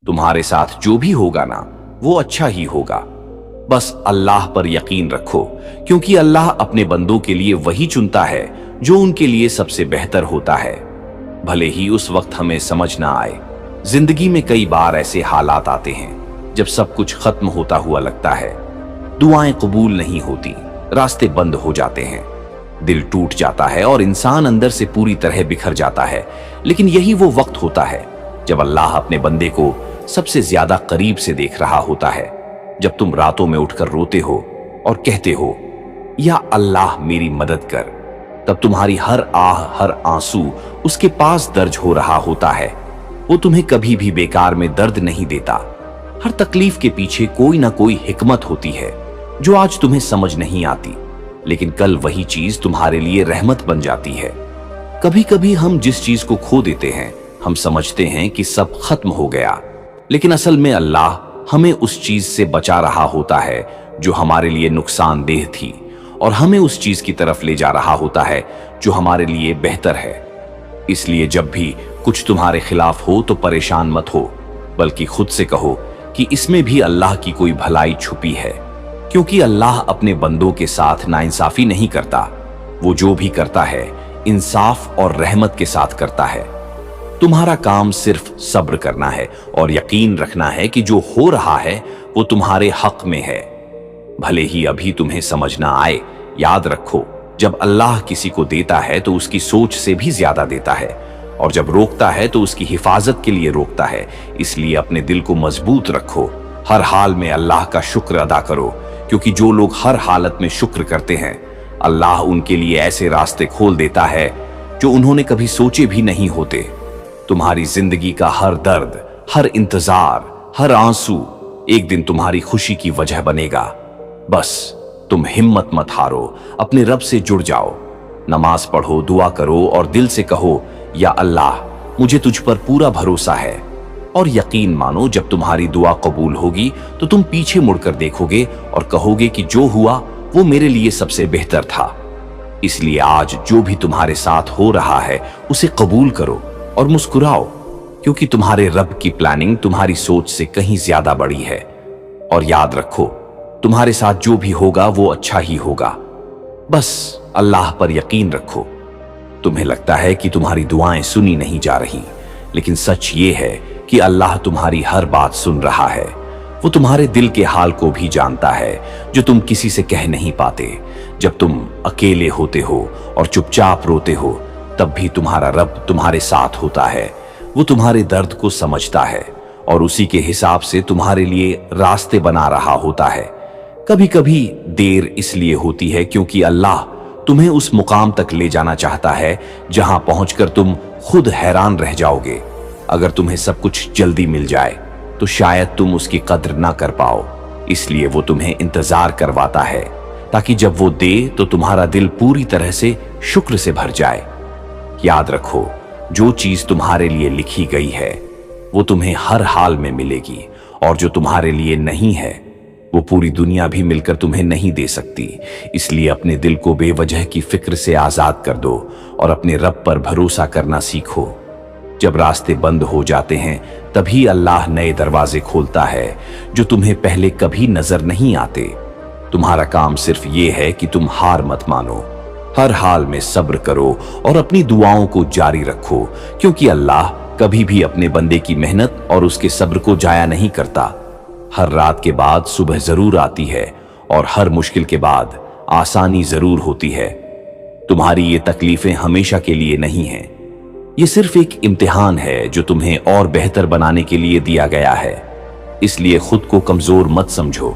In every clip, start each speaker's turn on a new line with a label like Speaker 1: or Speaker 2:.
Speaker 1: तुम्हारे साथ जो भी होगा ना वो अच्छा ही होगा। बस अल्लाह पर यकीन रखो, क्योंकि अल्लाह अपने बंदों के लिए वही चुनता है जो उनके लिए सबसे बेहतर होता है, भले ही उस वक्त हमें समझ ना आए। जिंदगी में कई बार ऐसे हालात आते हैं जब सब कुछ खत्म होता हुआ लगता है, दुआएं कबूल नहीं होती, रास्ते बंद हो जाते हैं, दिल टूट जाता है और इंसान अंदर से पूरी तरह बिखर जाता है। लेकिन यही वो वक्त होता है जब अल्लाह अपने बंदे को सबसे ज्यादा करीब से देख रहा होता है। जब तुम रातों में उठकर रोते हो और कहते हो या अल्लाह मेरी मदद कर, तब तुम्हारी हर आह, हर आंसू उसके पास दर्ज हो रहा होता है। वो तुम्हें कभी भी बेकार में दर्द नहीं देता। हर तकलीफ के पीछे कोई ना कोई हिकमत होती है जो आज तुम्हें समझ नहीं आती, लेकिन कल वही चीज तुम्हारे लिए रहमत बन जाती है। कभी कभी हम जिस चीज को खो देते हैं, हम समझते हैं कि सब खत्म हो गया, लेकिन असल में अल्लाह हमें उस चीज से बचा रहा होता है जो हमारे लिए नुकसानदेह थी, और हमें उस चीज की तरफ ले जा रहा होता है जो हमारे लिए बेहतर है। इसलिए जब भी कुछ तुम्हारे खिलाफ हो तो परेशान मत हो, बल्कि खुद से कहो कि इसमें भी अल्लाह की कोई भलाई छुपी है, क्योंकि अल्लाह अपने बंदों के साथ नाइंसाफी नहीं करता। वो जो भी करता है इंसाफ और रहमत के साथ करता है। तुम्हारा काम सिर्फ सब्र करना है और यकीन रखना है कि जो हो रहा है वो तुम्हारे हक में है, भले ही अभी तुम्हें समझ ना आए। याद रखो, जब अल्लाह किसी को देता है तो उसकी सोच से भी ज्यादा देता है, और जब रोकता है तो उसकी हिफाजत के लिए रोकता है। इसलिए अपने दिल को मजबूत रखो, हर हाल में अल्लाह का शुक्र अदा करो, क्योंकि जो लोग हर हालत में शुक्र करते हैं, अल्लाह उनके लिए ऐसे रास्ते खोल देता है जो उन्होंने कभी सोचे भी नहीं होते। तुम्हारी जिंदगी का हर दर्द, हर इंतजार, हर आंसू एक दिन तुम्हारी खुशी की वजह बनेगा। बस तुम हिम्मत मत हारो, अपने रब से जुड़ जाओ, नमाज पढ़ो, दुआ करो और दिल से कहो या अल्लाह मुझे तुझ पर पूरा भरोसा है। और यकीन मानो, जब तुम्हारी दुआ कबूल होगी तो तुम पीछे मुड़कर देखोगे और कहोगे कि जो हुआ वो मेरे लिए सबसे बेहतर था। इसलिए आज जो भी तुम्हारे साथ हो रहा है उसे कबूल करो और मुस्कुराओ, क्योंकि तुम्हारे रब की प्लानिंग तुम्हारी सोच से कहीं ज्यादा बड़ी है। और याद रखो, तुम्हारे साथ जो भी होगा वो अच्छा ही होगा। बस अल्लाह पर यकीन रखो। तुम्हें लगता है कि तुम्हारी दुआएं सुनी नहीं जा रही, लेकिन सच ये है कि अल्लाह तुम्हारी हर बात सुन रहा है। वो तुम्हारे दिल के हाल को भी जानता है जो तुम किसी से कह नहीं पाते। जब तुम अकेले होते हो और चुपचाप रोते हो, तब भी तुम्हारा रब तुम्हारे साथ होता है। वो तुम्हारे दर्द को समझता है और उसी के हिसाब से तुम्हारे लिए रास्ते बना रहा होता है। कभी कभी देर इसलिए होती है क्योंकि अल्लाह तुम्हें उस मुकाम तक ले जाना चाहता है जहां पहुंचकर तुम खुद हैरान रह जाओगे। अगर तुम्हें सब कुछ जल्दी मिल जाए तो शायद तुम उसकी कद्र ना कर पाओ। इसलिए वो तुम्हें इंतजार करवाता है, ताकि जब वो दे तो तुम्हारा दिल पूरी तरह से शुक्र से भर जाए। याद रखो, जो चीज तुम्हारे लिए लिखी गई है वो तुम्हें हर हाल में मिलेगी, और जो तुम्हारे लिए नहीं है वो पूरी दुनिया भी मिलकर तुम्हें नहीं दे सकती। इसलिए अपने दिल को बेवजह की फिक्र से आजाद कर दो और अपने रब पर भरोसा करना सीखो। जब रास्ते बंद हो जाते हैं तभी अल्लाह नए दरवाजे खोलता है जो तुम्हें पहले कभी नजर नहीं आते। तुम्हारा काम सिर्फ ये है कि तुम हार मत मानो, हर हाल में सब्र करो और अपनी दुआओं को जारी रखो, क्योंकि अल्लाह कभी भी अपने बंदे की मेहनत और उसके सब्र को जाया नहीं करता। हर रात के बाद सुबह जरूर आती है और हर मुश्किल के बाद आसानी जरूर होती है। तुम्हारी ये तकलीफें हमेशा के लिए नहीं हैं। ये सिर्फ एक इम्तिहान है जो तुम्हें और बेहतर बनाने के लिए दिया गया है। इसलिए खुद को कमजोर मत समझो,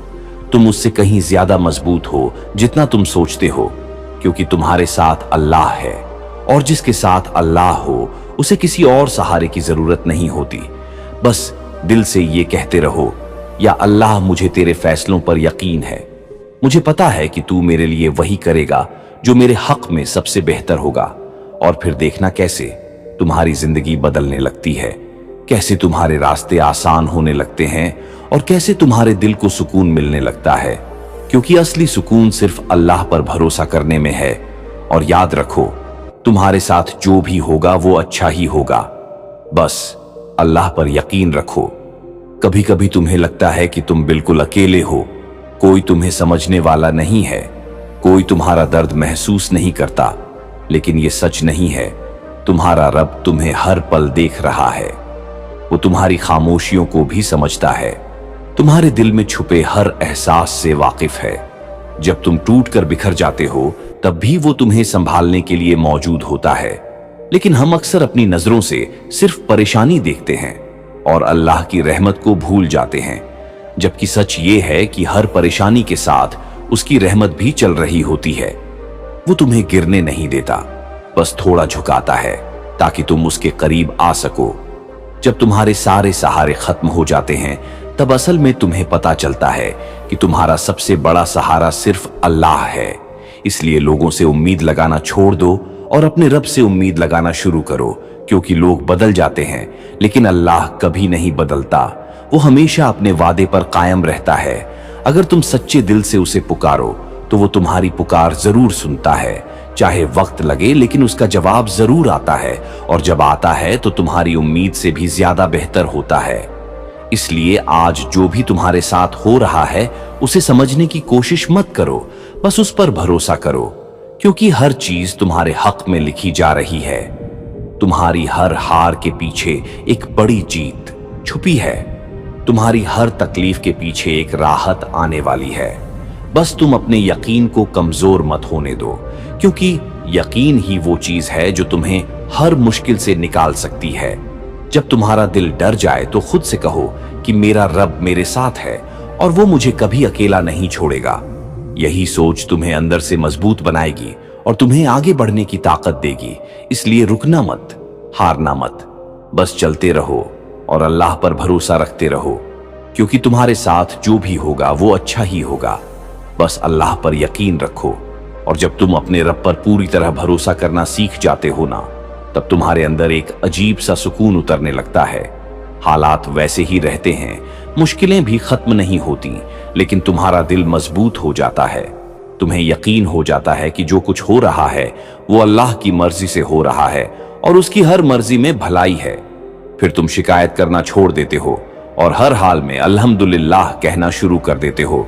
Speaker 1: तुम उससे कहीं ज्यादा मजबूत हो जितना तुम सोचते हो, क्योंकि तुम्हारे साथ अल्लाह है, और जिसके साथ अल्लाह हो उसे किसी और सहारे की जरूरत नहीं होती। बस दिल से ये कहते रहो, या अल्लाह मुझे तेरे फैसलों पर यकीन है, मुझे पता है कि तू मेरे लिए वही करेगा जो मेरे हक में सबसे बेहतर होगा। और फिर देखना कैसे तुम्हारी जिंदगी बदलने लगती है, कैसे तुम्हारे रास्ते आसान होने लगते हैं और कैसे तुम्हारे दिल को सुकून मिलने लगता है, क्योंकि असली सुकून सिर्फ अल्लाह पर भरोसा करने में है। और याद रखो, तुम्हारे साथ जो भी होगा वो अच्छा ही होगा। बस अल्लाह पर यकीन रखो। कभी कभी तुम्हें लगता है कि तुम बिल्कुल अकेले हो, कोई तुम्हें समझने वाला नहीं है, कोई तुम्हारा दर्द महसूस नहीं करता, लेकिन ये सच नहीं है। तुम्हारा रब तुम्हें हर पल देख रहा है। वो तुम्हारी खामोशियों को भी समझता है, तुम्हारे दिल में छुपे हर एहसास से वाकिफ है। जब तुम टूट कर बिखर जाते हो तब भी वो तुम्हें संभालने के लिए मौजूद होता है। लेकिन हम अक्सर अपनी नजरों से सिर्फ परेशानी देखते हैं और अल्लाह की रहमत को भूल जाते हैं, जबकि सच ये है कि हर परेशानी के साथ उसकी रहमत भी चल रही होती है। वो तुम्हें गिरने नहीं देता, बस थोड़ा झुकाता है ताकि तुम उसके करीब आ सको। जब तुम्हारे सारे सहारे खत्म हो जाते हैं तब असल में तुम्हें पता चलता है कि तुम्हारा सबसे बड़ा सहारा सिर्फ अल्लाह है। इसलिए लोगों से उम्मीद लगाना छोड़ दो और अपने रब से उम्मीद लगाना शुरू करो, क्योंकि लोग बदल जाते हैं लेकिन अल्लाह कभी नहीं बदलता। वो हमेशा अपने वादे पर कायम रहता है। अगर तुम सच्चे दिल से उसे पुकारो तो वो तुम्हारी पुकार जरूर सुनता है, चाहे वक्त लगे, लेकिन उसका जवाब जरूर आता है, और जब आता है तो तुम्हारी उम्मीद से भी ज्यादा बेहतर होता है। इसलिए आज जो भी तुम्हारे साथ हो रहा है उसे समझने की कोशिश मत करो, बस उस पर भरोसा करो, क्योंकि हर चीज तुम्हारे हक में लिखी जा रही है। तुम्हारी हर हार के पीछे एक बड़ी जीत छुपी है। तुम्हारी हर तकलीफ के पीछे एक राहत आने वाली है। बस तुम अपने यकीन को कमजोर मत होने दो, क्योंकि यकीन ही वो चीज है जो तुम्हें हर मुश्किल से निकाल सकती है। जब तुम्हारा दिल डर जाए तो खुद से कहो कि मेरा रब मेरे साथ है और वो मुझे कभी अकेला नहीं छोड़ेगा। यही सोच तुम्हें अंदर से मजबूत बनाएगी और तुम्हें आगे बढ़ने की ताकत देगी। इसलिए रुकना मत, हारना मत, बस चलते रहो और अल्लाह पर भरोसा रखते रहो, क्योंकि तुम्हारे साथ जो भी होगा वो अच्छा ही होगा। बस अल्लाह पर यकीन रखो, और जब तुम अपने रब पर पूरी तरह भरोसा करना सीख जाते हो ना, तब तुम्हारे अंदर एक अजीब सा सुकून उतरने लगता है। हालात वैसे ही रहते हैं, मुश्किलें भी खत्म नहीं होती, लेकिन तुम्हारा दिल मजबूत हो जाता है। तुम्हें यकीन हो जाता है कि जो कुछ हो रहा है वो अल्लाह की मर्जी से हो रहा है और उसकी हर मर्जी में भलाई है। फिर तुम शिकायत करना छोड़ देते हो और हर हाल में अल्हम्दुलिल्लाह कहना शुरू कर देते हो।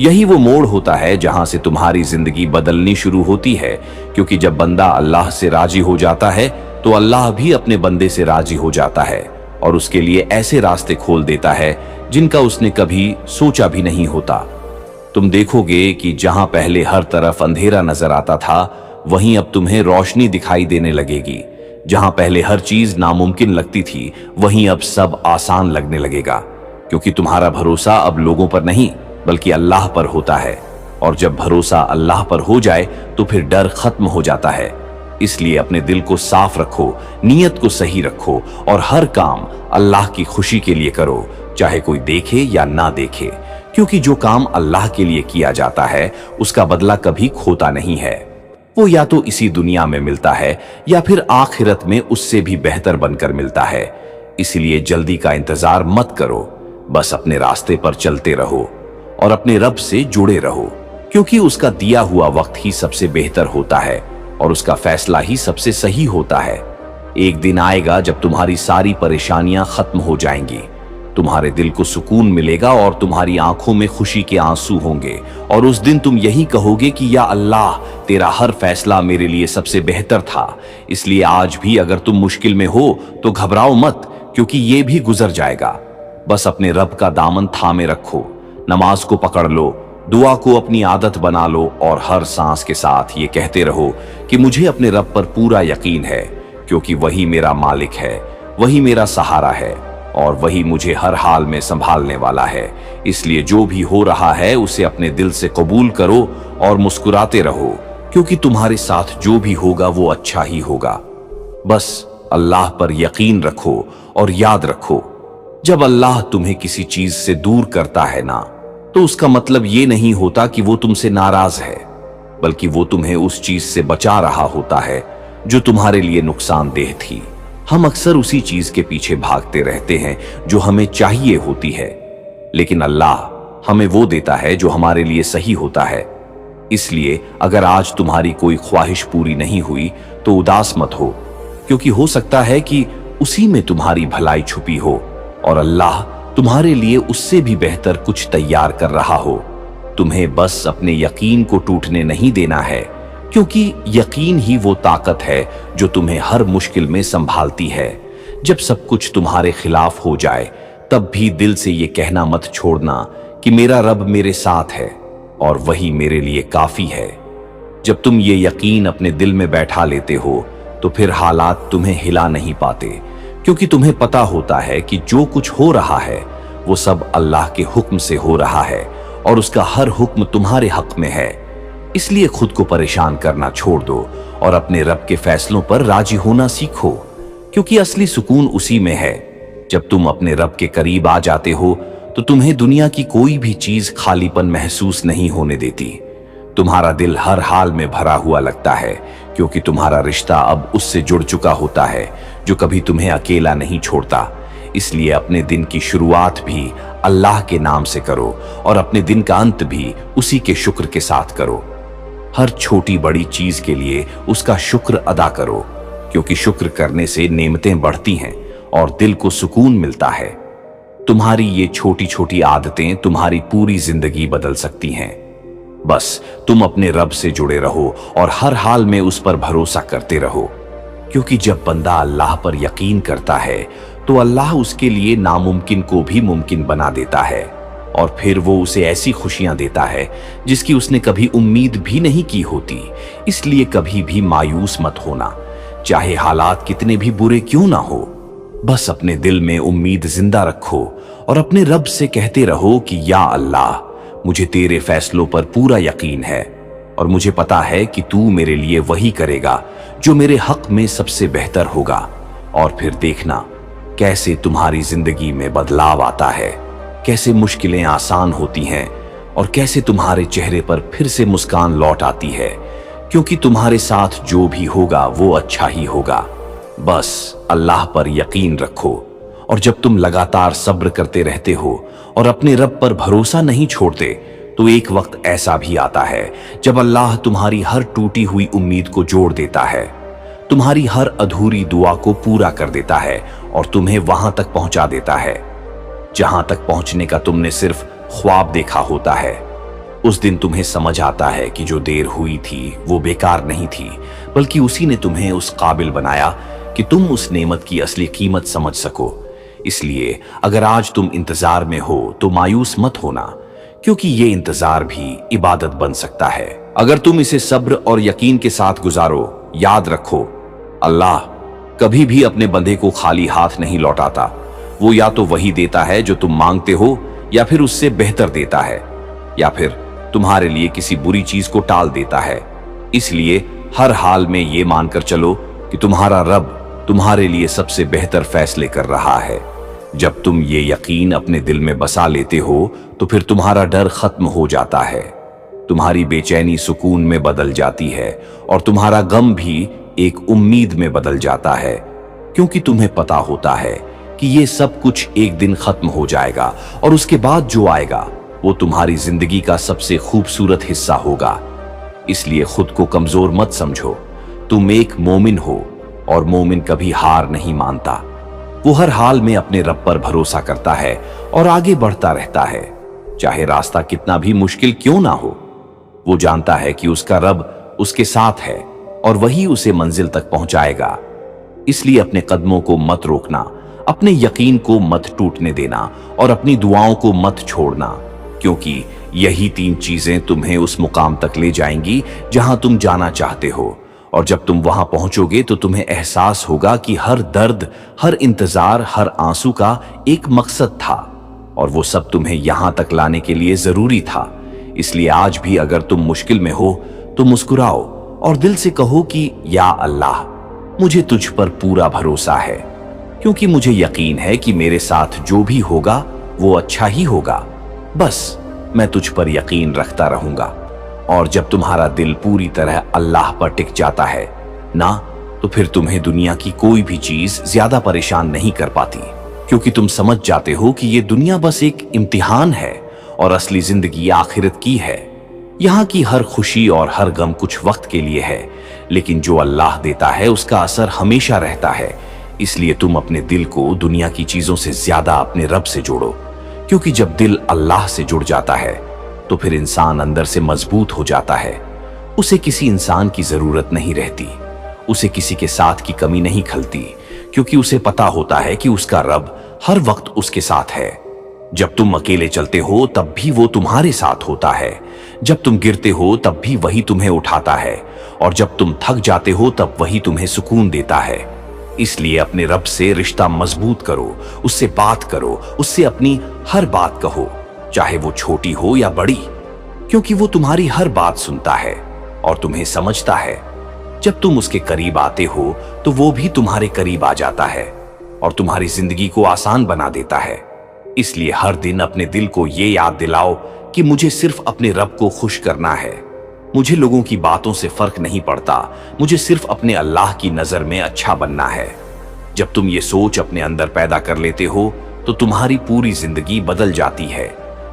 Speaker 1: यही वो मोड़ होता है जहां से तुम्हारी जिंदगी बदलनी शुरू होती है, क्योंकि जब बंदा अल्लाह से राजी हो जाता है तो अल्लाह भी अपने बंदे से राजी हो जाता है और उसके लिए ऐसे रास्ते खोल देता है जिनका उसने कभी सोचा भी नहीं होता। तुम देखोगे कि जहां पहले हर तरफ अंधेरा नजर आता था, वहीं अब तुम्हें रोशनी दिखाई देने लगेगी। जहां पहले हर चीज नामुमकिन लगती थी, वहीं अब सब आसान लगने लगेगा, क्योंकि तुम्हारा भरोसा अब लोगों पर नहीं बल्कि अल्लाह पर होता है। और जब भरोसा अल्लाह पर हो जाए तो फिर डर खत्म हो जाता है। इसलिए अपने दिल को साफ रखो, नीयत को सही रखो और हर काम अल्लाह की खुशी के लिए करो, चाहे कोई देखे या ना देखे, क्योंकि जो काम अल्लाह के लिए किया जाता है उसका बदला कभी खोता नहीं है। वो या तो इसी दुनिया में मिलता है या फिर आखिरत में उससे भी बेहतर बनकर मिलता है। इसलिए जल्दी का इंतजार मत करो, बस अपने रास्ते पर चलते रहो और अपने रब से जुड़े रहो, क्योंकि उसका दिया हुआ वक्त ही सबसे बेहतर होता है और उसका फैसला ही सबसे सही होता है। एक दिन आएगा जब तुम्हारी सारी परेशानियां खत्म हो जाएंगी, तुम्हारे दिल को सुकून मिलेगा और तुम्हारी आंखों में खुशी के आंसू होंगे, और उस दिन तुम यही कहोगे कि या अल्लाह, तेरा हर फैसला मेरे लिए सबसे बेहतर था। इसलिए आज भी अगर तुम मुश्किल में हो तो घबराओ मत, क्योंकि ये भी गुजर जाएगा। बस अपने रब का दामन थामे रखो, नमाज को पकड़ लो, दुआ को अपनी आदत बना लो और हर सांस के साथ ये कहते रहो कि मुझे अपने रब पर पूरा यकीन है, क्योंकि वही मेरा मालिक है, वही मेरा सहारा है और वही मुझे हर हाल में संभालने वाला है। इसलिए जो भी हो रहा है उसे अपने दिल से कबूल करो और मुस्कुराते रहो, क्योंकि तुम्हारे साथ जो भी होगा वो अच्छा ही होगा। बस अल्लाह पर यकीन रखो और याद रखो, जब अल्लाह तुम्हें किसी चीज से दूर करता है ना, तो उसका मतलब ये नहीं होता कि वो तुमसे नाराज है, बल्कि वो तुम्हें उस चीज से बचा रहा होता है जो तुम्हारे लिए नुकसानदेह थी। हम अक्सर उसी चीज के पीछे भागते रहते हैं जो हमें चाहिए होती है, लेकिन अल्लाह हमें वो देता है जो हमारे लिए सही होता है। इसलिए अगर आज तुम्हारी कोई ख्वाहिश पूरी नहीं हुई तो उदास मत हो, क्योंकि हो सकता है कि उसी में तुम्हारी भलाई छुपी हो और अल्लाह तुम्हारे लिए उससे भी बेहतर कुछ तैयार कर रहा हो। तुम्हें बस अपने यकीन को टूटने नहीं देना है, क्योंकि यकीन ही वो ताकत है जो तुम्हें हर मुश्किल में संभालती है। जब सब कुछ तुम्हारे खिलाफ हो जाए, तब भी दिल से ये कहना मत छोड़ना कि मेरा रब मेरे साथ है और वही मेरे लिए काफी है। जब तुम ये यकीन अपने दिल में बैठा लेते हो, तो फिर हालात तुम्हें हिला नहीं पाते, क्योंकि तुम्हें पता होता है कि जो कुछ हो रहा है वो सब अल्लाह के हुक्म से हो रहा है और उसका हर हुक्म तुम्हारे हक में है। इसलिए खुद को परेशान करना छोड़ दो और अपने रब के फैसलों पर राजी होना सीखो, क्योंकि असली सुकून उसी में है। जब तुम अपने रब के करीब आ जाते हो, तो तुम्हें दुनिया की कोई भी चीज खालीपन महसूस नहीं होने देती। तुम्हारा दिल हर हाल में भरा हुआ लगता है, क्योंकि तुम्हारा रिश्ता अब उससे जुड़ चुका होता है जो कभी तुम्हें अकेला नहीं छोड़ता। इसलिए अपने दिन की शुरुआत भी अल्लाह के नाम से करो और अपने दिन का अंत भी उसी के शुक्र के साथ करो। हर छोटी बड़ी चीज के लिए उसका शुक्र अदा करो, क्योंकि शुक्र करने से नेमतें बढ़ती हैं और दिल को सुकून मिलता है। तुम्हारी ये छोटी छोटी आदतें तुम्हारी पूरी जिंदगी बदल सकती हैं। बस तुम अपने रब से जुड़े रहो और हर हाल में उस पर भरोसा करते रहो, क्योंकि जब बंदा अल्लाह पर यकीन करता है तो अल्लाह उसके लिए नामुमकिन को भी मुमकिन बना देता है और फिर वो उसे ऐसी खुशियां देता है जिसकी उसने कभी उम्मीद भी नहीं की होती। इसलिए कभी भी मायूस मत होना, चाहे हालात कितने भी बुरे क्यों ना हो। बस अपने दिल में उम्मीद जिंदा रखो और अपने रब से कहते रहो कि या अल्लाह, मुझे तेरे फैसलों पर पूरा यकीन है और मुझे पता है कि तू मेरे लिए वही करेगा जो मेरे हक में सबसे बेहतर होगा। और फिर देखना कैसे तुम्हारी जिंदगी में बदलाव आता है, कैसे मुश्किलें आसान होती हैं और कैसे तुम्हारे चेहरे पर फिर से मुस्कान लौट आती है, क्योंकि तुम्हारे साथ जो भी होगा वो अच्छा ही होगा। बस अल्लाह पर यकीन रखो, और जब तुम लगातार सब्र करते रहते हो और अपने रब पर भरोसा नहीं छोड़ते, तो एक वक्त ऐसा भी आता है जब अल्लाह तुम्हारी हर टूटी हुई उम्मीद को जोड़ देता है, तुम्हारी हर अधूरी दुआ को पूरा कर देता है और तुम्हें वहां तक पहुंचा देता है जहां तक पहुंचने का तुमने सिर्फ ख्वाब देखा होता है। उस दिन तुम्हें समझ आता है कि जो देर हुई थी वो बेकार नहीं थी, बल्कि उसी ने तुम्हें उस काबिल बनाया कि तुम उस नेमत की असली कीमत समझ सको। इसलिए अगर आज तुम इंतजार में हो तो मायूस मत होना, क्योंकि ये इंतजार भी इबादत बन सकता है अगर तुम इसे सब्र और यकीन के साथ गुजारो। याद रखो, अल्लाह कभी भी अपने बंदे को खाली हाथ नहीं लौटाता। वो या तो वही देता है जो तुम मांगते हो, या फिर उससे बेहतर देता है, या फिर तुम्हारे लिए किसी बुरी चीज को टाल देता है। इसलिए हर हाल में ये मानकर चलो कि तुम्हारा रब तुम्हारे लिए सबसे बेहतर फैसले कर रहा है। जब तुम ये यकीन अपने दिल में बसा लेते हो तो फिर तुम्हारा डर खत्म हो जाता है, तुम्हारी बेचैनी सुकून में बदल जाती है और तुम्हारा गम भी एक उम्मीद में बदल जाता है, क्योंकि तुम्हें पता होता है कि ये सब कुछ एक दिन खत्म हो जाएगा और उसके बाद जो आएगा वो तुम्हारी जिंदगी का सबसे खूबसूरत हिस्सा होगा। इसलिए खुद को कमजोर मत समझो, तुम एक मोमिन हो और मोमिन कभी हार नहीं मानता। वो हर हाल में अपने रब पर भरोसा करता है और आगे बढ़ता रहता है, चाहे रास्ता कितना भी मुश्किल क्यों ना हो। वो जानता है कि उसका रब उसके साथ है और वही उसे मंजिल तक पहुंचाएगा। इसलिए अपने कदमों को मत रोकना, अपने यकीन को मत टूटने देना और अपनी दुआओं को मत छोड़ना, क्योंकि यही 3 चीजें तुम्हें उस मुकाम तक ले जाएंगी जहां तुम जाना चाहते हो। और जब तुम वहां पहुंचोगे तो तुम्हें एहसास होगा कि हर दर्द, हर इंतजार, हर आंसू का एक मकसद था और वो सब तुम्हें यहां तक लाने के लिए जरूरी था। इसलिए आज भी अगर तुम मुश्किल में हो तो मुस्कुराओ और दिल से कहो कि या अल्लाह, मुझे तुझ पर पूरा भरोसा है, क्योंकि मुझे यकीन है कि मेरे साथ जो भी होगा वो अच्छा ही होगा। बस मैं तुझ पर यकीन रखता रहूंगा। और जब तुम्हारा दिल पूरी तरह अल्लाह पर टिक जाता है ना, तो फिर तुम्हें दुनिया की कोई भी चीज ज्यादा परेशान नहीं कर पाती, क्योंकि तुम समझ जाते हो कि ये दुनिया बस एक इम्तिहान है और असली जिंदगी आखिरत की है। यहाँ की हर खुशी और हर गम कुछ वक्त के लिए है, लेकिन जो अल्लाह देता है उसका असर हमेशा रहता है। इसलिए तुम अपने दिल को दुनिया की चीजों से ज्यादा अपने रब से जोड़ो। क्योंकि जब दिल अल्लाह से जुड़ जाता है तो फिर इंसान अंदर से मजबूत हो जाता है। उसे किसी इंसान की जरूरत नहीं रहती, उसे किसी के साथ की कमी नहीं खलती, क्योंकि उसे पता होता है कि उसका रब हर वक्त उसके साथ है। जब तुम अकेले चलते हो तब भी वो तुम्हारे साथ होता है, जब तुम गिरते हो तब भी वही तुम्हें उठाता है, और जब तुम थक जाते हो तब वही तुम्हें सुकून देता है। इसलिए अपने रब से रिश्ता मजबूत करो, उससे बात करो, उससे अपनी हर बात कहो, चाहे वो छोटी हो या बड़ी, क्योंकि वो तुम्हारी हर बात सुनता है और तुम्हें समझता है। जब तुम उसके करीब आते हो तो वो भी तुम्हारे करीब आ जाता है और तुम्हारी जिंदगी को आसान बना देता है। इसलिए हर दिन अपने दिल को ये याद दिलाओ कि मुझे सिर्फ अपने रब को खुश करना है, मुझे लोगों की बातों से फर्क नहीं पड़ता, मुझे सिर्फ अपने अल्लाह की नजर में अच्छा बनना है। जब तुम ये सोच अपने अंदर पैदा कर लेते हो तो तुम्हारी पूरी जिंदगी बदल जाती है।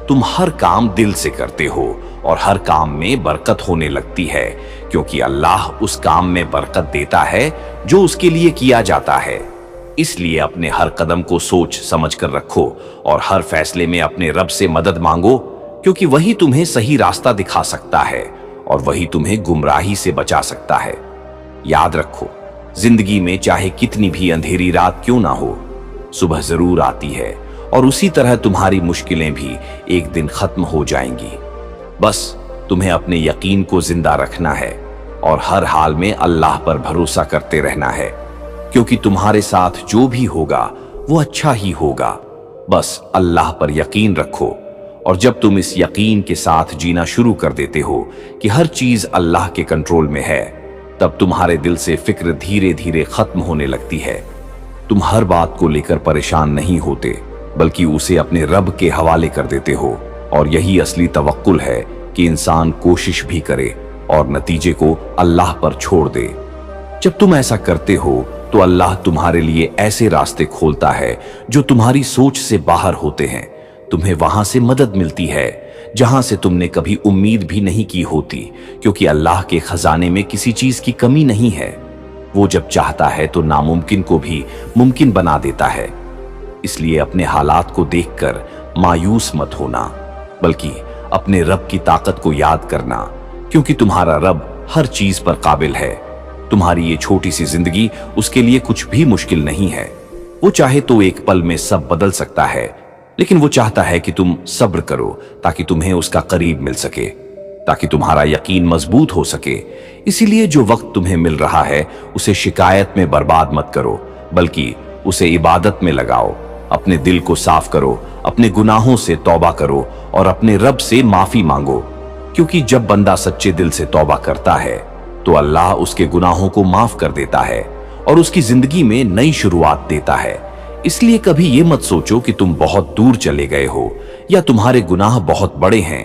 Speaker 1: तुम हर काम दिल से करते हो और हर काम में बरकत होने लगती है, क्योंकि अल्लाह उस काम में बरकत देता है जो उसके लिए किया जाता है। इसलिए अपने हर कदम को सोच समझ कर रखो और हर फैसले में अपने रब से मदद मांगो, क्योंकि वही तुम्हें सही रास्ता दिखा सकता है और वही तुम्हें गुमराही से बचा सकता है। याद रखो, जिंदगी में चाहे कितनी भी अंधेरी रात क्यों ना हो, सुबह जरूर आती है और उसी तरह तुम्हारी मुश्किलें भी एक दिन खत्म हो जाएंगी। बस तुम्हें अपने यकीन को जिंदा रखना है और हर हाल में अल्लाह पर भरोसा करते रहना है, क्योंकि तुम्हारे साथ जो भी होगा वो अच्छा ही होगा। बस अल्लाह पर यकीन रखो, और जब तुम इस यकीन के साथ जीना शुरू कर देते हो कि हर चीज अल्लाह के कंट्रोल में है, तब तुम्हारे दिल से फिक्र धीरे धीरे खत्म होने लगती है। तुम हर बात को लेकर परेशान नहीं होते, बल्कि उसे अपने रब के हवाले कर देते हो, और यही असली तवक्कुल है कि इंसान कोशिश भी करे और नतीजे को अल्लाह पर छोड़ दे। जब तुम ऐसा करते हो तो अल्लाह तुम्हारे लिए ऐसे रास्ते खोलता है जो तुम्हारी सोच से बाहर होते हैं। तुम्हें वहां से मदद मिलती है जहां से तुमने कभी उम्मीद भी नहीं की होती, क्योंकि अल्लाह के खजाने में किसी चीज की कमी नहीं है। वो जब चाहता है तो नामुमकिन को भी मुमकिन बना देता है। इसलिए अपने हालात को देखकर मायूस मत होना, बल्कि अपने रब की ताकत को याद करना, क्योंकि तुम्हारा रब हर चीज पर काबिल है। तुम्हारी ये छोटी सी जिंदगी उसके लिए कुछ भी मुश्किल नहीं है। वो चाहे तो एक पल में सब बदल सकता है, लेकिन वो चाहता है कि तुम सब्र करो ताकि तुम्हें उसका करीब मिल सके, ताकि तुम्हारा यकीन मजबूत हो सके। इसीलिए जो वक्त तुम्हें मिल रहा है उसे शिकायत में बर्बाद मत करो, बल्कि उसे इबादत में लगाओ। अपने दिल को साफ करो, अपने गुनाहों से तौबा करो और अपने रब से माफी मांगो, क्योंकि जब बंदा सच्चे दिल से तौबा करता है तो अल्लाह उसके गुनाहों को माफ कर देता है और उसकी जिंदगी में नई शुरुआत देता है। इसलिए कभी ये मत सोचो कि तुम बहुत दूर चले गए हो या तुम्हारे गुनाह बहुत बड़े हैं।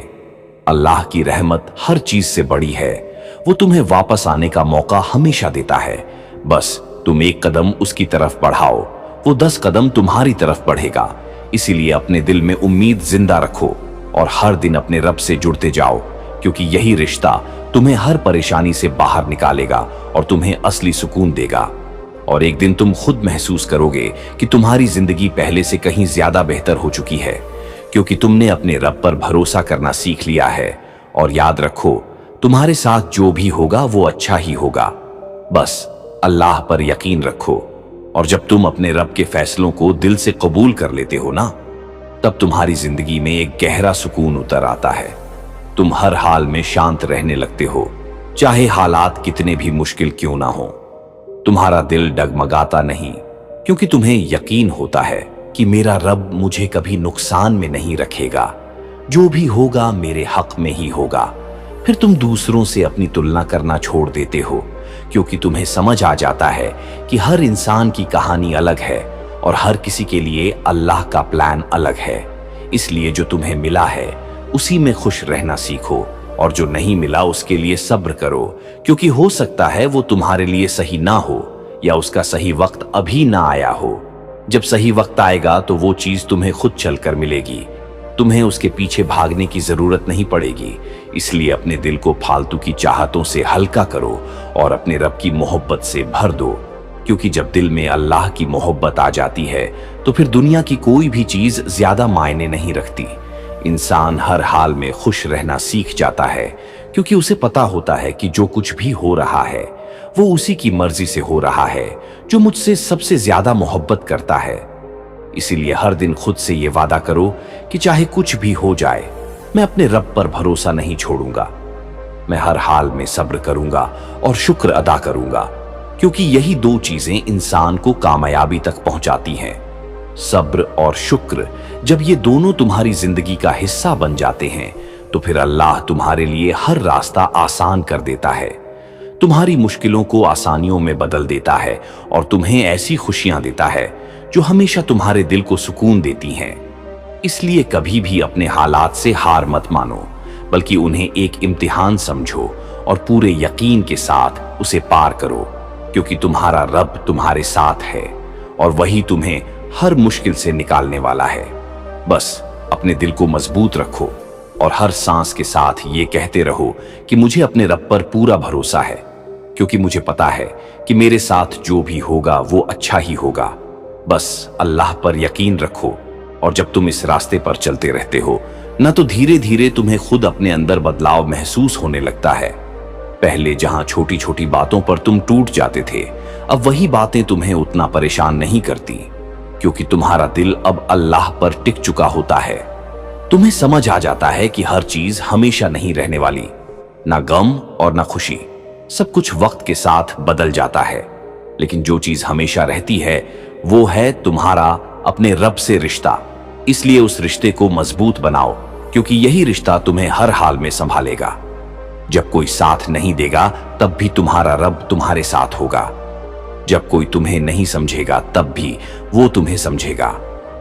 Speaker 1: अल्लाह की रहमत हर चीज से बड़ी है। वो तुम्हें वापस आने का मौका हमेशा देता है। बस तुम एक कदम उसकी तरफ बढ़ाओ, वो 10 कदम तुम्हारी तरफ बढ़ेगा। इसीलिए अपने दिल में उम्मीद जिंदा रखो और हर दिन अपने रब से जुड़ते जाओ, क्योंकि यही रिश्ता तुम्हें हर परेशानी से बाहर निकालेगा और तुम्हें असली सुकून देगा। और एक दिन तुम खुद महसूस करोगे कि तुम्हारी जिंदगी पहले से कहीं ज्यादा बेहतर हो चुकी है, क्योंकि तुमने अपने रब पर भरोसा करना सीख लिया है। और याद रखो, तुम्हारे साथ जो भी होगा वो अच्छा ही होगा। बस अल्लाह पर यकीन रखो, और जब तुम अपने रब के फैसलों को दिल से कबूल कर लेते हो ना, तब तुम्हारी जिंदगी में एक गहरा सुकून उतर आता है। तुम हर हाल में शांत रहने लगते हो, चाहे हालात कितने भी मुश्किल क्यों ना हो। तुम्हारा दिल डगमगाता नहीं, क्योंकि तुम्हें यकीन होता है कि मेरा रब मुझे कभी नुकसान में नहीं रखेगा, जो भी होगा मेरे हक में ही होगा। फिर तुम दूसरों से अपनी तुलना करना छोड़ देते हो, क्योंकि तुम्हें समझ आ जाता है कि हर इंसान की कहानी अलग है और हर किसी के लिए अल्लाह का प्लान अलग है। इसलिए जो तुम्हें मिला है उसी में खुश रहना सीखो, और जो नहीं मिला उसके लिए सब्र करो, क्योंकि हो सकता है वो तुम्हारे लिए सही ना हो या उसका सही वक्त अभी ना आया हो। जब सही वक्त आएगा तो वो चीज तुम्हें खुद चलकर मिलेगी, तुम्हें उसके पीछे भागने की जरूरत नहीं पड़ेगी। इसलिए अपने दिल को फालतू की चाहतों से हल्का करो और अपने रब की मोहब्बत से भर दो, क्योंकि जब दिल में अल्लाह की मोहब्बत आ जाती है तो फिर दुनिया की कोई भी चीज ज्यादा मायने नहीं रखती। इंसान हर हाल में खुश रहना सीख जाता है, क्योंकि उसे पता होता है कि जो कुछ भी हो रहा है वो उसी की मर्जी से हो रहा है, जो मुझसे सबसे ज्यादा मोहब्बत करता है। इसीलिए हर दिन खुद से ये वादा करो कि चाहे कुछ भी हो जाए, मैं अपने रब पर भरोसा नहीं छोड़ूंगा। मैं हर हाल में सब्र करूंगा और शुक्र अदा करूंगा, क्योंकि यही दो चीजें इंसान को कामयाबी तक पहुंचाती हैं। सब्र और शुक्र जब ये दोनों तुम्हारी जिंदगी का हिस्सा बन जाते हैं तो फिर अल्लाह तुम्हारे लिए हर रास्ता आसान कर देता है, तुम्हारी मुश्किलों को आसानियों में बदल देता है और तुम्हें ऐसी खुशियां देता है जो हमेशा तुम्हारे दिल को सुकून देती हैं। इसलिए कभी भी अपने हालात से हार मत मानो, बल्कि उन्हें एक इम्तिहान समझो और पूरे यकीन के साथ उसे पार करो, क्योंकि तुम्हारा रब तुम्हारे साथ है और वही तुम्हें हर मुश्किल से निकालने वाला है। बस अपने दिल को मजबूत रखो और हर सांस के साथ ये कहते रहो कि मुझे अपने रब पर पूरा भरोसा है, क्योंकि मुझे पता है कि मेरे साथ जो भी होगा वो अच्छा ही होगा। बस अल्लाह पर यकीन रखो, और जब तुम इस रास्ते पर चलते रहते हो ना तो धीरे धीरे तुम्हें खुद अपने अंदर बदलाव महसूस होने लगता है। पहले जहां छोटी छोटी बातों पर तुम टूट जाते थे, अब वही बातें तुम्हें उतना परेशान नहीं करती, क्योंकि तुम्हारा दिल अब अल्लाह पर टिक चुका होता है। तुम्हें समझ आ जाता है कि हर चीज हमेशा नहीं रहने वाली, ना गम और ना खुशी, सब कुछ वक्त के साथ बदल जाता है। लेकिन जो चीज हमेशा रहती है वो है तुम्हारा अपने रब से रिश्ता। इसलिए उस रिश्ते को मजबूत बनाओ, क्योंकि यही रिश्ता तुम्हें हर हाल में संभालेगा। जब कोई साथ नहीं देगा तब भी तुम्हारा रब तुम्हारे साथ होगा। जब कोई तुम्हें नहीं समझेगा तब भी वो तुम्हें समझेगा।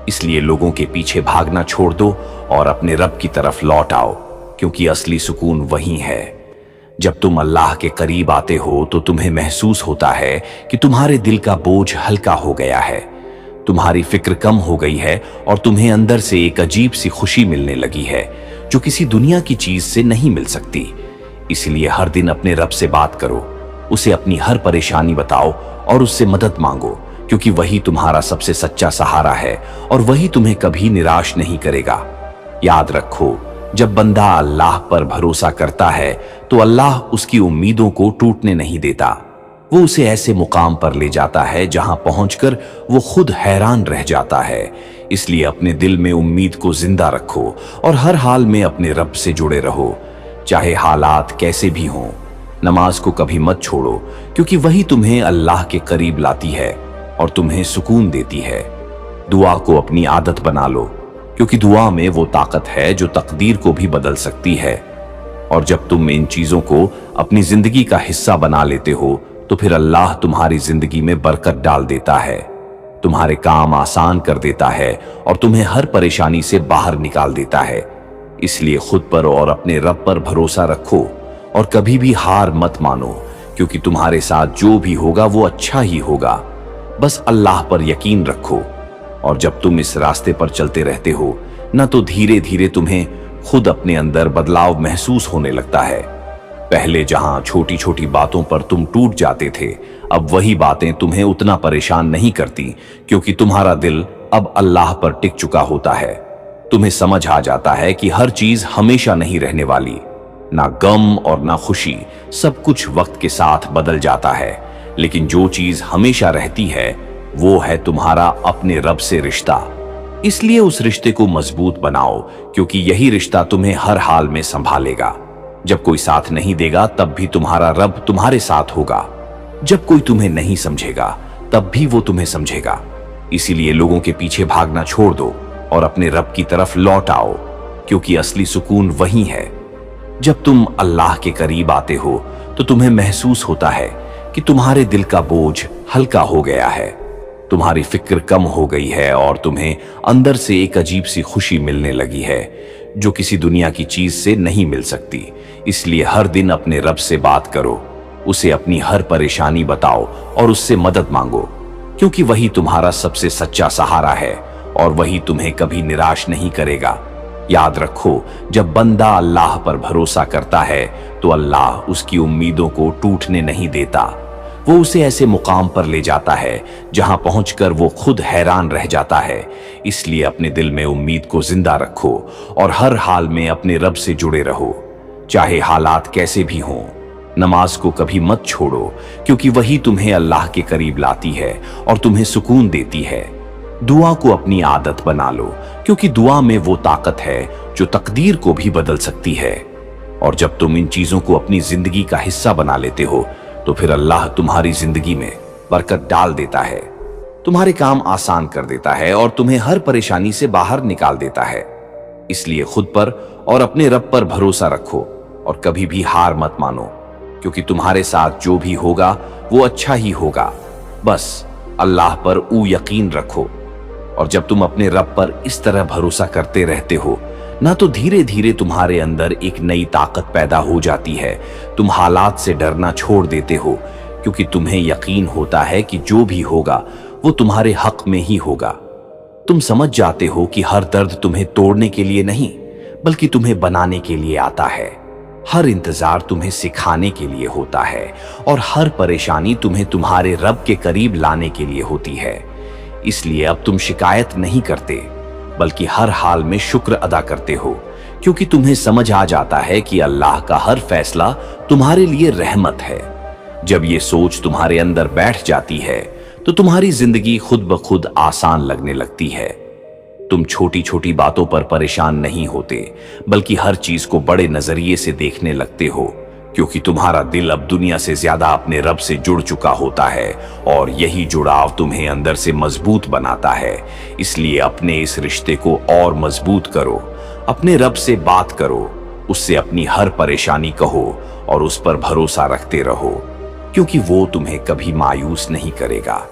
Speaker 1: इसलिए लोगों के पीछे भागना छोड़ दो और अपने रब की तरफ लौट आओ, क्योंकि असली सुकून वही है। जब तुम अल्लाह के करीब आते हो तो तुम्हें महसूस होता है कि तुम्हारे दिल का बोझ हल्का हो गया है, तुम्हारी फिक्र कम हो गई है और तुम्हें अंदर से एक अजीब सी खुशी मिलने लगी है, जो किसी दुनिया की चीज से नहीं मिल सकती। इसलिए हर दिन अपने रब से बात करो, उसे अपनी हर परेशानी बताओ और उससे मदद मांगो, क्योंकि वही तुम्हारा सबसे सच्चा सहारा है और वही तुम्हें कभी निराश नहीं करेगा। याद रखो, जब बंदा अल्लाह पर भरोसा करता है तो अल्लाह उसकी उम्मीदों को टूटने नहीं देता। वो उसे ऐसे मुकाम पर ले जाता है जहां पहुंचकर वो खुद हैरान रह जाता है। इसलिए अपने दिल में उम्मीद को जिंदा रखो और हर हाल में अपने रब से जुड़े रहो, चाहे हालात कैसे भी हों। नमाज को कभी मत छोड़ो, क्योंकि वही तुम्हें अल्लाह के करीब लाती है और तुम्हें सुकून देती है। दुआ को अपनी आदत बना लो, क्योंकि दुआ में वो ताकत है जो तकदीर को भी बदल सकती है। और जब तुम इन चीजों को अपनी जिंदगी का हिस्सा बना लेते हो तो फिर अल्लाह तुम्हारी जिंदगी में बरकत डाल देता है, तुम्हारे काम आसान कर देता है और तुम्हें हर परेशानी से बाहर निकाल देता है। इसलिए खुद पर और अपने रब पर भरोसा रखो और कभी भी हार मत मानो, क्योंकि तुम्हारे साथ जो भी होगा वो अच्छा ही होगा। बस अल्लाह पर यकीन रखो, और जब तुम इस रास्ते पर चलते रहते हो ना तो धीरे धीरे तुम्हें खुद अपने अंदर बदलाव महसूस होने लगता है। पहले जहां छोटी छोटी बातों पर तुम टूट जाते थे, अब वही बातें तुम्हें उतना परेशान नहीं करती, क्योंकि तुम्हारा दिल अब अल्लाह पर टिक चुका होता है। तुम्हें समझ आ जाता है कि हर चीज हमेशा नहीं रहने वाली, ना गम और ना खुशी, सब कुछ वक्त के साथ बदल जाता है। लेकिन जो चीज हमेशा रहती है वो है तुम्हारा अपने रब से रिश्ता। इसलिए उस रिश्ते को मजबूत बनाओ, क्योंकि यही रिश्ता तुम्हें हर हाल में संभालेगा। जब कोई साथ नहीं देगा तब भी तुम्हारा रब तुम्हारे साथ होगा। जब कोई तुम्हें नहीं समझेगा तब भी वो तुम्हें समझेगा। इसीलिए लोगों के पीछे भागना छोड़ दो और अपने रब की तरफ लौट आओ, क्योंकि असली सुकून वही है। जब तुम अल्लाह के करीब आते हो तो तुम्हें महसूस होता है कि तुम्हारे दिल का बोझ हल्का हो गया है, तुम्हारी फिक्र कम हो गई है और तुम्हें अंदर से एक अजीब सी खुशी मिलने लगी है, जो किसी दुनिया की चीज से नहीं मिल सकती। इसलिए हर दिन अपने रब से बात करो, उसे अपनी हर परेशानी बताओ और उससे मदद मांगो, क्योंकि वही तुम्हारा सबसे सच्चा सहारा है और वही तुम्हें कभी निराश नहीं करेगा। याद रखो, जब बंदा अल्लाह पर भरोसा करता है तो अल्लाह उसकी उम्मीदों को टूटने नहीं देता। वो उसे ऐसे मुकाम पर ले जाता है जहां पहुंचकर वो खुद हैरान रह जाता है। इसलिए अपने दिल में उम्मीद को जिंदा रखो और हर हाल में अपने रब से जुड़े रहो, चाहे हालात कैसे भी हों। नमाज को कभी मत छोड़ो, क्योंकि वही तुम्हें अल्लाह के करीब लाती है और तुम्हें सुकून देती है। दुआ को अपनी आदत बना लो, क्योंकि दुआ में वो ताकत है जो तकदीर को भी बदल सकती है। और जब तुम इन चीजों को अपनी जिंदगी का हिस्सा बना लेते हो तो फिर अल्लाह तुम्हारी जिंदगी में बरकत डाल देता है, तुम्हारे काम आसान कर देता है और तुम्हें हर परेशानी से बाहर निकाल देता है। इसलिए खुद पर और अपने रब पर भरोसा रखो और कभी भी हार मत मानो, क्योंकि तुम्हारे साथ जो भी होगा वो अच्छा ही होगा। बस अल्लाह पर यकीन रखो। और जब तुम अपने रब पर इस तरह भरोसा करते रहते हो ना, तो धीरे धीरे तुम्हारे अंदर एक नई ताकत पैदा हो जाती है। तुम हालात से डरना छोड़ देते हो, क्योंकि तुम्हें यकीन होता है कि जो भी होगा वो तुम्हारे हक में ही होगा। तुम समझ जाते हो कि हर दर्द तुम्हें तोड़ने के लिए नहीं, बल्कि तुम्हें बनाने के लिए आता है। हर इंतजार तुम्हें सिखाने के लिए होता है और हर परेशानी तुम्हें तुम्हारे रब के करीब लाने के लिए होती है। इसलिए अब तुम शिकायत नहीं करते, बल्कि हर हाल में शुक्र अदा करते हो, क्योंकि तुम्हें समझ आ जाता है कि अल्लाह का हर फैसला तुम्हारे लिए रहमत है। जब ये सोच तुम्हारे अंदर बैठ जाती है तो तुम्हारी जिंदगी खुद ब खुद आसान लगने लगती है। तुम छोटी छोटी बातों पर परेशान नहीं होते, बल्कि हर चीज को बड़े नजरिए से देखने लगते हो, क्योंकि तुम्हारा दिल अब दुनिया से ज्यादा अपने रब से जुड़ चुका होता है और यही जुड़ाव तुम्हें अंदर से मजबूत बनाता है। इसलिए अपने इस रिश्ते को और मजबूत करो, अपने रब से बात करो, उससे अपनी हर परेशानी कहो और उस पर भरोसा रखते रहो, क्योंकि वो तुम्हें कभी मायूस नहीं करेगा।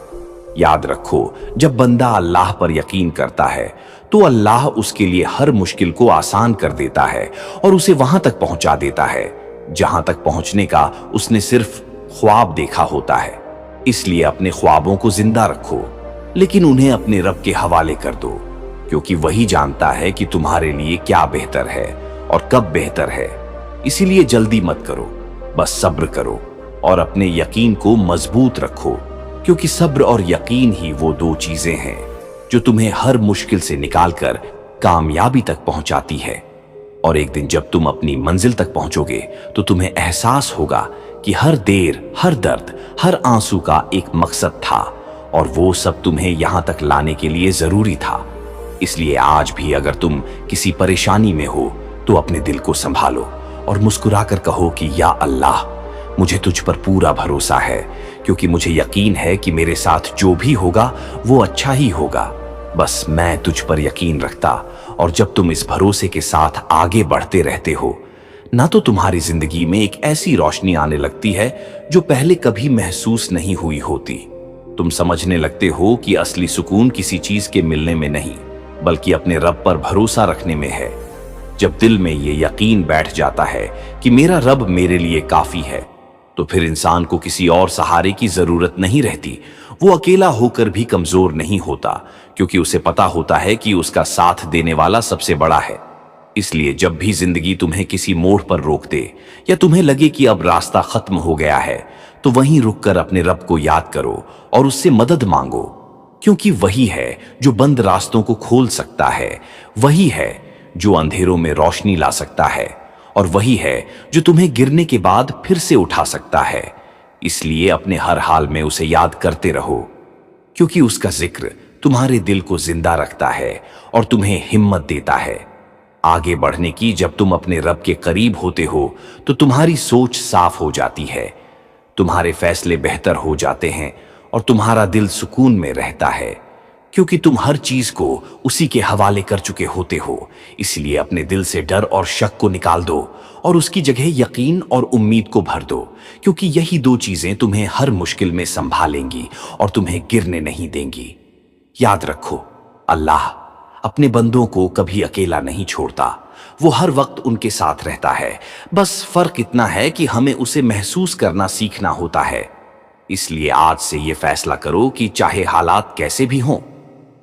Speaker 1: याद रखो, जब बंदा अल्लाह पर यकीन करता है तो अल्लाह उसके लिए हर मुश्किल को आसान कर देता है और उसे वहां तक पहुंचा देता है जहां तक पहुंचने का उसने सिर्फ ख्वाब देखा होता है। इसलिए अपने ख्वाबों को जिंदा रखो, लेकिन उन्हें अपने रब के हवाले कर दो, क्योंकि वही जानता है कि तुम्हारे लिए क्या बेहतर है और कब बेहतर है। इसीलिए जल्दी मत करो, बस सब्र करो और अपने यकीन को मजबूत रखो, क्योंकि सब्र और यकीन ही वो दो चीजें हैं जो तुम्हें हर मुश्किल से निकालकर कामयाबी तक पहुंचाती है। और एक दिन जब तुम अपनी मंजिल तक पहुंचोगे तो तुम्हें एहसास होगा कि हर देर, हर दर्द, हर आंसू का एक मकसद था और वो सब तुम्हें यहां तक लाने के लिए जरूरी था। इसलिए आज भी अगर तुम किसी परेशानी में हो तो अपने दिल को संभालो और मुस्कुराकर कहो कि या अल्लाह, मुझे तुझ पर पूरा भरोसा है, क्योंकि मुझे यकीन है कि मेरे साथ जो भी होगा वो अच्छा ही होगा। बस मैं तुझ पर यकीन रखता। और जब तुम इस भरोसे के साथ आगे बढ़ते रहते हो ना, तो तुम्हारी जिंदगी में एक ऐसी रोशनी आने लगती है जो पहले कभी महसूस नहीं हुई होती। तुम समझने लगते हो कि असली सुकून किसी चीज के मिलने में नहीं, बल्कि अपने रब पर भरोसा रखने में है। जब दिल में ये यकीन बैठ जाता है कि मेरा रब मेरे लिए काफी है, तो फिर इंसान को किसी और सहारे की जरूरत नहीं रहती। वो अकेला होकर भी कमजोर नहीं होता, क्योंकि उसे पता होता है कि उसका साथ देने वाला सबसे बड़ा है। इसलिए जब भी जिंदगी तुम्हें किसी मोड़ पर रोक दे या तुम्हें लगे कि अब रास्ता खत्म हो गया है, तो वहीं रुककर अपने रब को याद करो और उससे मदद मांगो, क्योंकि वही है जो बंद रास्तों को खोल सकता है, वही है जो अंधेरों में रोशनी ला सकता है, और वही है जो तुम्हें गिरने के बाद फिर से उठा सकता है। इसलिए अपने हर हाल में उसे याद करते रहो, क्योंकि उसका जिक्र तुम्हारे दिल को जिंदा रखता है और तुम्हें हिम्मत देता है आगे बढ़ने की। जब तुम अपने रब के करीब होते हो तो तुम्हारी सोच साफ हो जाती है, तुम्हारे फैसले बेहतर हो जाते हैं और तुम्हारा दिल सुकून में रहता है, क्योंकि तुम हर चीज को उसी के हवाले कर चुके होते हो। इसलिए अपने दिल से डर और शक को निकाल दो और उसकी जगह यकीन और उम्मीद को भर दो, क्योंकि यही दो चीजें तुम्हें हर मुश्किल में संभालेंगी और तुम्हें गिरने नहीं देंगी। याद रखो, अल्लाह अपने बंदों को कभी अकेला नहीं छोड़ता, वो हर वक्त उनके साथ रहता है। बस फर्क इतना है कि हमें उसे महसूस करना सीखना होता है। इसलिए आज से ये फैसला करो कि चाहे हालात कैसे भी हों,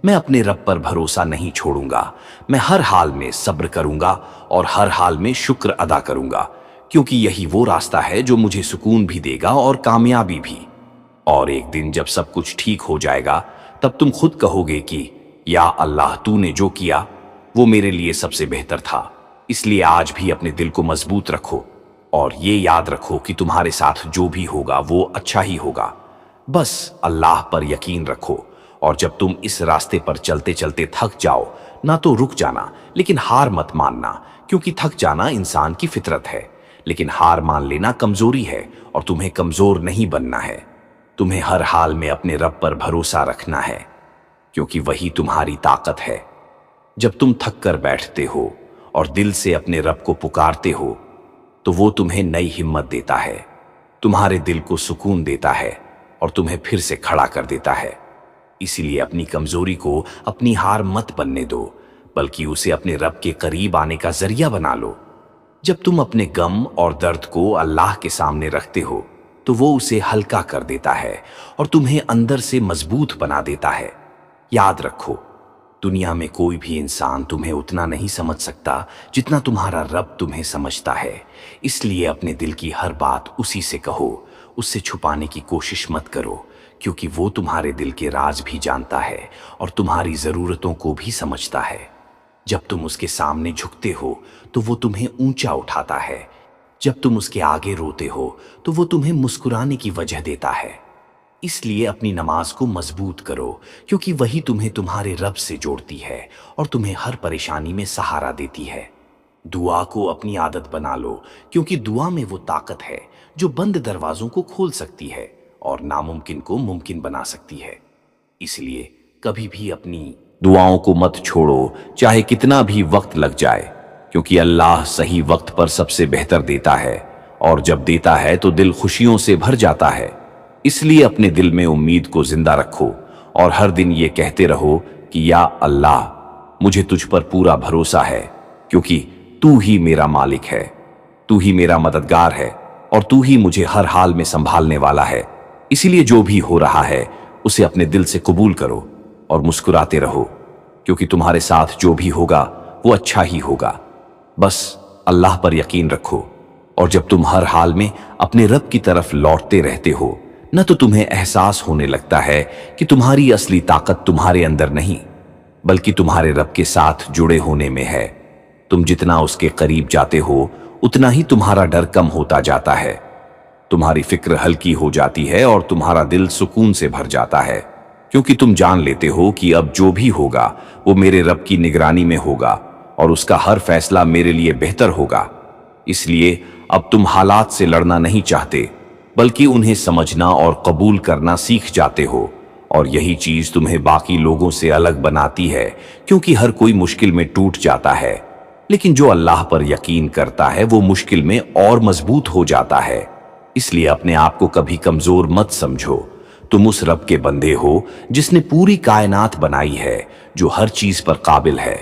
Speaker 1: मैं अपने रब पर भरोसा नहीं छोड़ूंगा। मैं हर हाल में सब्र करूंगा और हर हाल में शुक्र अदा करूंगा, क्योंकि यही वो रास्ता है जो मुझे सुकून भी देगा और कामयाबी भी। اور ایک دن جب سب کچھ ٹھیک ہو جائے گا تب تم خود کہو گے کہ یا اللہ تو نے جو کیا وہ میرے لیے سب سے بہتر تھا۔ اس لیے آج بھی اپنے دل کو مضبوط رکھو اور یہ یاد رکھو کہ تمہارے ساتھ جو بھی ہوگا وہ اچھا ہی ہوگا۔ بس اللہ پر یقین رکھو، اور جب تم اس راستے پر چلتے چلتے تھک جاؤ نہ تو رک جانا، لیکن ہار مت ماننا، کیونکہ تھک جانا انسان کی فطرت ہے، لیکن ہار مان لینا کمزوری ہے، اور تمہیں کمزور نہیں بننا ہے۔ تمہیں ہر حال میں اپنے رب پر بھروسہ رکھنا ہے، کیونکہ وہی تمہاری طاقت ہے۔ جب تم تھک کر بیٹھتے ہو اور دل سے اپنے رب کو پکارتے ہو تو وہ تمہیں نئی ہمت دیتا ہے، تمہارے دل کو سکون دیتا ہے اور تمہیں پھر سے کھڑا کر دیتا ہے۔ اسی لیے اپنی کمزوری کو اپنی ہار مت بننے دو، بلکہ اسے اپنے رب کے قریب آنے کا ذریعہ بنا لو۔ جب تم اپنے غم اور درد کو اللہ کے سامنے رکھتے ہو تو وہ اسے ہلکا کر دیتا ہے اور تمہیں اندر سے مضبوط بنا دیتا ہے۔ یاد رکھو، دنیا میں کوئی بھی انسان تمہیں اتنا نہیں سمجھ سکتا جتنا تمہارا رب تمہیں سمجھتا ہے۔ اس لیے اپنے دل کی ہر بات اسی سے کہو، اس سے چھپانے کی کوشش مت کرو، کیونکہ وہ تمہارے دل کے راز بھی جانتا ہے اور تمہاری ضرورتوں کو بھی سمجھتا ہے۔ جب تم اس کے سامنے جھکتے ہو تو وہ تمہیں اونچا اٹھاتا ہے، جب تم اس کے آگے روتے ہو تو وہ تمہیں مسکرانے کی وجہ دیتا ہے۔ اس لیے اپنی نماز کو مضبوط کرو، کیونکہ وہی تمہیں تمہارے رب سے جوڑتی ہے اور تمہیں ہر پریشانی میں سہارا دیتی ہے۔ دعا کو اپنی عادت بنا لو، کیونکہ دعا میں وہ طاقت ہے جو بند دروازوں کو کھول سکتی ہے اور ناممکن کو ممکن بنا سکتی ہے۔ اس لیے کبھی بھی اپنی دعاؤں کو مت چھوڑو، چاہے کتنا بھی وقت لگ جائے، کیونکہ اللہ صحیح وقت پر سب سے بہتر دیتا ہے، اور جب دیتا ہے تو دل خوشیوں سے بھر جاتا ہے۔ اس لیے اپنے دل میں امید کو زندہ رکھو اور ہر دن یہ کہتے رہو کہ یا اللہ، مجھے تجھ پر پورا بھروسہ ہے، کیونکہ تو ہی میرا مالک ہے، تو ہی میرا مددگار ہے، اور تو ہی مجھے ہر حال میں سنبھالنے والا ہے۔ اسی لیے جو بھی ہو رہا ہے اسے اپنے دل سے قبول کرو اور مسکراتے رہو، کیونکہ تمہارے ساتھ جو بھی ہوگا وہ اچھا ہی ہوگا۔ بس اللہ پر یقین رکھو، اور جب تم ہر حال میں اپنے رب کی طرف لوٹتے رہتے ہو نہ تو تمہیں احساس ہونے لگتا ہے کہ تمہاری اصلی طاقت تمہارے اندر نہیں بلکہ تمہارے رب کے ساتھ جڑے ہونے میں ہے۔ تم جتنا اس کے قریب جاتے ہو اتنا ہی تمہارا ڈر کم ہوتا جاتا ہے، تمہاری فکر ہلکی ہو جاتی ہے اور تمہارا دل سکون سے بھر جاتا ہے، کیونکہ تم جان لیتے ہو کہ اب جو بھی ہوگا وہ میرے رب کی نگرانی میں ہوگا اور اس کا ہر فیصلہ میرے لیے بہتر ہوگا۔ اس لیے اب تم حالات سے لڑنا نہیں چاہتے بلکہ انہیں سمجھنا اور قبول کرنا سیکھ جاتے ہو، اور یہی چیز تمہیں باقی لوگوں سے الگ بناتی ہے، کیونکہ ہر کوئی مشکل میں ٹوٹ جاتا ہے، لیکن جو اللہ پر یقین کرتا ہے وہ مشکل میں اور مضبوط ہو جاتا ہے۔ اس لیے اپنے آپ کو کبھی کمزور مت سمجھو، تم اس رب کے بندے ہو جس نے پوری کائنات بنائی ہے، جو ہر چیز پر قابل ہے،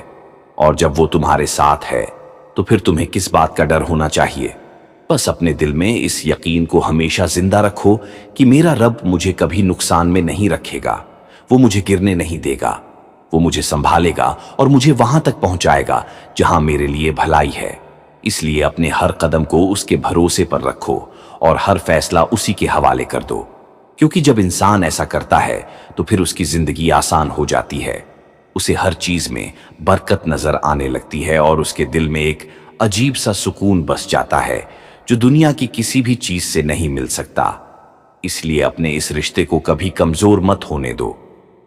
Speaker 1: اور جب وہ تمہارے ساتھ ہے تو پھر تمہیں کس بات کا ڈر ہونا چاہیے؟ بس اپنے دل میں اس یقین کو ہمیشہ زندہ رکھو کہ میرا رب مجھے کبھی نقصان میں نہیں رکھے گا، وہ مجھے گرنے نہیں دے گا، وہ مجھے سنبھالے گا اور مجھے وہاں تک پہنچائے گا جہاں میرے لیے بھلائی ہے۔ اس لیے اپنے ہر قدم کو اس کے بھروسے پر رکھو اور ہر فیصلہ اسی کے حوالے کر دو، کیونکہ جب انسان ایسا کرتا ہے تو پھر اس کی زندگی آسان ہو جاتی ہے، اسے ہر چیز میں برکت نظر آنے لگتی ہے اور اس کے دل میں ایک عجیب سا سکون بس جاتا ہے جو دنیا کی کسی بھی چیز سے نہیں مل سکتا۔ اس لیے اپنے اس رشتے کو کبھی کمزور مت ہونے دو،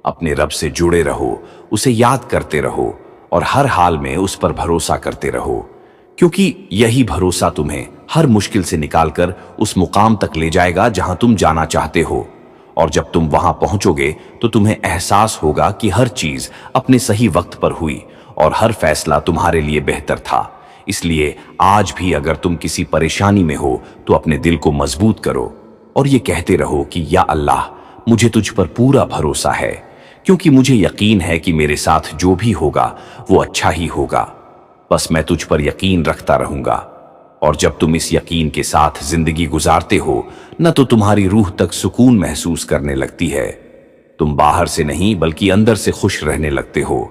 Speaker 1: اپنے رب سے جڑے رہو، اسے یاد کرتے رہو اور ہر حال میں اس پر بھروسہ کرتے رہو، کیونکہ یہی بھروسہ تمہیں ہر مشکل سے نکال کر اس مقام تک لے جائے گا جہاں تم جانا چاہتے ہو، اور جب تم وہاں پہنچو گے تو تمہیں احساس ہوگا کہ ہر چیز اپنے صحیح وقت پر ہوئی اور ہر فیصلہ تمہارے لیے بہتر تھا۔ اس لیے آج بھی اگر تم کسی پریشانی میں ہو تو اپنے دل کو مضبوط کرو اور یہ کہتے رہو کہ یا اللہ، مجھے تجھ پر پورا بھروسہ ہے، کیونکہ مجھے یقین ہے کہ میرے ساتھ جو بھی ہوگا وہ اچھا ہی ہوگا۔ بس میں تجھ پر یقین رکھتا رہوں گا، اور جب تم اس یقین کے ساتھ زندگی گزارتے ہو نہ تو تمہاری روح تک سکون محسوس کرنے لگتی ہے، تم باہر سے نہیں بلکہ اندر سے خوش رہنے لگتے ہو،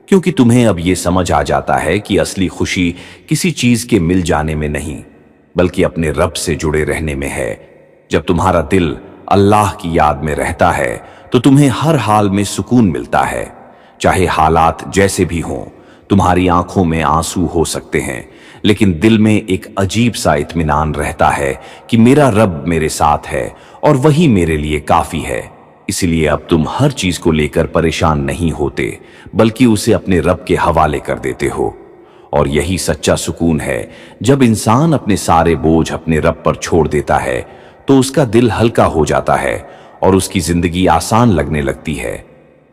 Speaker 1: کیونکہ تمہیں اب یہ سمجھ آ جاتا ہے کہ اصلی خوشی کسی چیز کے مل جانے میں نہیں بلکہ اپنے رب سے جڑے رہنے میں ہے۔ جب تمہارا دل अल्लाह की याद में रहता है तो तुम्हें हर हाल में सुकून मिलता है। चाहे हालात जैसे भी हों, तुम्हारी आंखों में आंसू हो सकते हैं, लेकिन दिल में एक अजीब सा इत्मीनान रहता है कि मेरा रब मेरे साथ है और वही मेरे लिए काफी है। इसलिए अब तुम हर चीज को लेकर परेशान नहीं होते, बल्कि उसे अपने रब के हवाले कर देते हो। और यही सच्चा सुकून है। जब इंसान अपने सारे बोझ अपने रब पर छोड़ देता है तो उसका दिल हल्का हो जाता है और उसकी जिंदगी आसान लगने लगती है।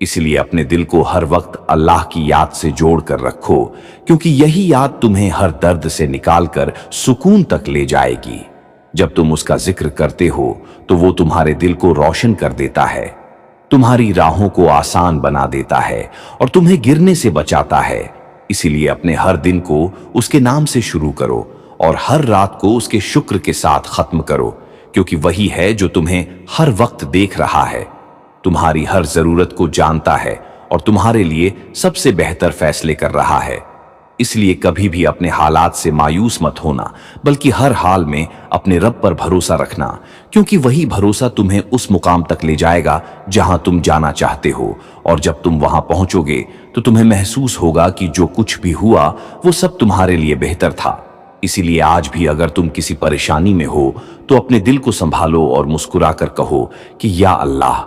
Speaker 1: इसलिए अपने दिल को हर वक्त अल्लाह की याद से जोड़ कर रखो, क्योंकि यही याद तुम्हें हर दर्द से निकालकर सुकून तक ले जाएगी। जब तुम उसका जिक्र करते हो तो वो तुम्हारे दिल को रोशन कर देता है, तुम्हारी राहों को आसान बना देता है और तुम्हें गिरने से बचाता है। इसीलिए अपने हर दिन को उसके नाम से शुरू करो और हर रात को उसके शुक्र के साथ खत्म करो, क्योंकि वही है जो तुम्हें हर वक्त देख रहा है, तुम्हारी हर जरूरत को जानता है और तुम्हारे लिए सबसे बेहतर फैसले कर रहा है। इसलिए कभी भी अपने हालात से मायूस मत होना, बल्कि हर हाल में अपने रब पर भरोसा रखना, क्योंकि वही भरोसा तुम्हें उस मुकाम तक ले जाएगा जहां तुम जाना चाहते हो। और जब तुम वहां पहुंचोगे तो तुम्हें महसूस होगा कि जो कुछ भी हुआ वो सब तुम्हारे लिए बेहतर था। इसीलिए आज भी अगर तुम किसी परेशानी में हो तो अपने दिल को संभालो और मुस्कुरा कर कहो कि या अल्लाह,